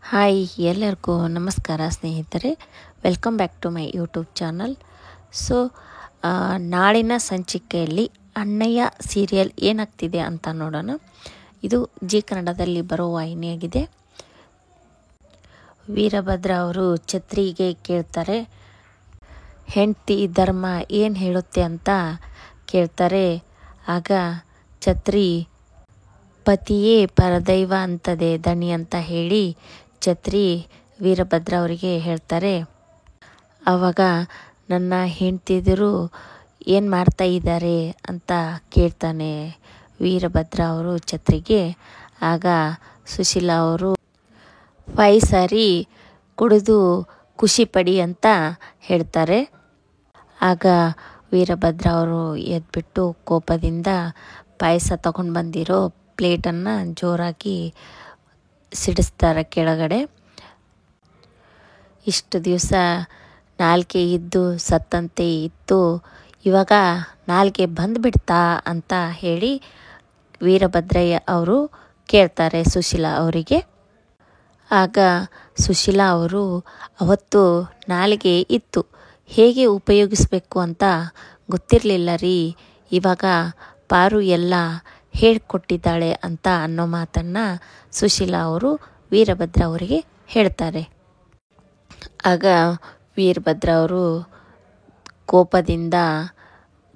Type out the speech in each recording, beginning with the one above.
Hi ಎಲ್ಲರಿಗೂ ನಮಸ್ಕಾರ ಸ್ನೇಹಿತರೆ, welcome back to my YouTube channel. So ನಾಳಿನ ಸಂಚಿಕೆಯಲ್ಲಿ ಅಣ್ಣಯ್ಯ ಸೀರಿಯಲ್ ಏನಾಗ್ತಿದೆ ಅಂತ ನೋಡೋಣ. ಇದು ಜಿ ಕನ್ನಡದಲ್ಲಿ ಬರೋ ವಾಹಿನಿಯಾಗಿದೆ. ವೀರಭದ್ರ ಅವರು ಛತ್ರಿಗೆ ಕೇಳ್ತಾರೆ, ಹೆಂಡತಿ ಧರ್ಮ ಏನು ಹೇಳುತ್ತೆ ಅಂತ ಕೇಳ್ತಾರೆ. ಆಗ ಛತ್ರಿ ಪತಿಯೇ ಪರದೈವ ಅಂತದೆ ದಣಿ ಅಂತ ಹೇಳಿ ಛತ್ರಿ ವೀರಭದ್ರ ಅವರಿಗೆ ಹೇಳ್ತಾರೆ. ಆವಾಗ ನನ್ನ ಹೆಂಡ್ತಿದ್ರು ಏನು ಮಾಡ್ತಾ ಇದ್ದಾರೆ ಅಂತ ಕೇಳ್ತಾನೆ ವೀರಭದ್ರ ಅವರು ಛತ್ರಿಗೆ. ಆಗ ಸುಶೀಲಾ ಅವರು 5 ಸಾರಿ ಕುಡಿದು ಖುಷಿ ಪಡಿ ಅಂತ ಹೇಳ್ತಾರೆ. ಆಗ ವೀರಭದ್ರ ಅವರು ಎದ್ಬಿಟ್ಟು ಕೋಪದಿಂದ ಪಾಯಸ ತಗೊಂಡು ಬಂದಿರೋ ಪ್ಲೇಟನ್ನು ಜೋರಾಗಿ ಸಿಡಿಸ್ತಾರೆ ಕೆಳಗಡೆ. ಇಷ್ಟು ದಿವಸ ನಾಲ್ಗೆ ಇದ್ದು ಸತ್ತಂತೆ ಇತ್ತು, ಇವಾಗ ನಾಲ್ಗೆ ಬಂದುಬಿಡ್ತಾ ಅಂತ ಹೇಳಿ ವೀರಭದ್ರಯ್ಯ ಅವರು ಕೇಳ್ತಾರೆ ಸುಶೀಲಾ ಅವರಿಗೆ. ಆಗ ಸುಶೀಲಾ ಅವರು ಅವತ್ತು ನಾಲಿಗೆ ಇತ್ತು, ಹೇಗೆ ಉಪಯೋಗಿಸ್ಬೇಕು ಅಂತ ಗೊತ್ತಿರಲಿಲ್ಲ ರೀ, ಇವಾಗ ಪಾರು ಎಲ್ಲ ಹೇಳಿಕೊಟ್ಟಿದ್ದಾಳೆ ಅಂತ ಅನ್ನೋ ಮಾತನ್ನು ಸುಶೀಲಾ ಅವರು ವೀರಭದ್ರ ಅವರಿಗೆ ಹೇಳ್ತಾರೆ. ಆಗ ವೀರಭದ್ರ ಅವರು ಕೋಪದಿಂದ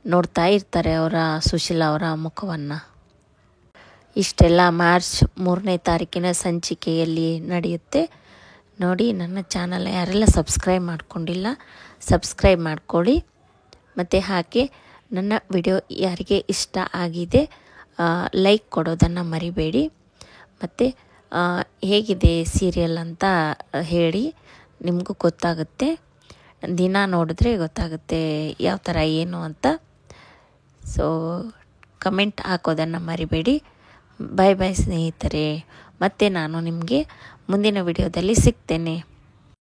ನೋಡ್ತಾ ಇರ್ತಾರೆ ಸುಶೀಲಾ ಅವರ ಮುಖವನ್ನು. ಇಷ್ಟೆಲ್ಲ ಮಾರ್ಚ್ 3ನೇ ತಾರೀಕಿನ ಸಂಚಿಕೆಯಲ್ಲಿ ನಡೆಯುತ್ತೆ ನೋಡಿ. ನನ್ನ ಚಾನಲ್ ಯಾರೆಲ್ಲ ಸಬ್ಸ್ಕ್ರೈಬ್ ಮಾಡ್ಕೊಂಡಿಲ್ಲ ಸಬ್ಸ್ಕ್ರೈಬ್ ಮಾಡ್ಕೊಳ್ಳಿ. ಮತ್ತು ಹಾಗೆ ನನ್ನ ವಿಡಿಯೋ ಯಾರಿಗೆ ಇಷ್ಟ ಆಗಿದೆ ಲೈಕ್ ಕೊಡೋದನ್ನು ಮರಿಬೇಡಿ. ಮತ್ತು ಹೇಗಿದೆ ಸೀರಿಯಲ್ ಅಂತ ಹೇಳಿ, ನಿಮಗೂ ಗೊತ್ತಾಗುತ್ತೆ, ದಿನ ನೋಡಿದ್ರೆ ಗೊತ್ತಾಗುತ್ತೆ ಯಾವ ಥರ ಏನು ಅಂತ. ಸೊ ಕಮೆಂಟ್ ಹಾಕೋದನ್ನು ಮರಿಬೇಡಿ. ಬಾಯ್ ಬಾಯ್ ಸ್ನೇಹಿತರೆ, ಮತ್ತೆ ನಾನು ನಿಮಗೆ ಮುಂದಿನ ವಿಡಿಯೋದಲ್ಲಿ ಸಿಗ್ತೇನೆ.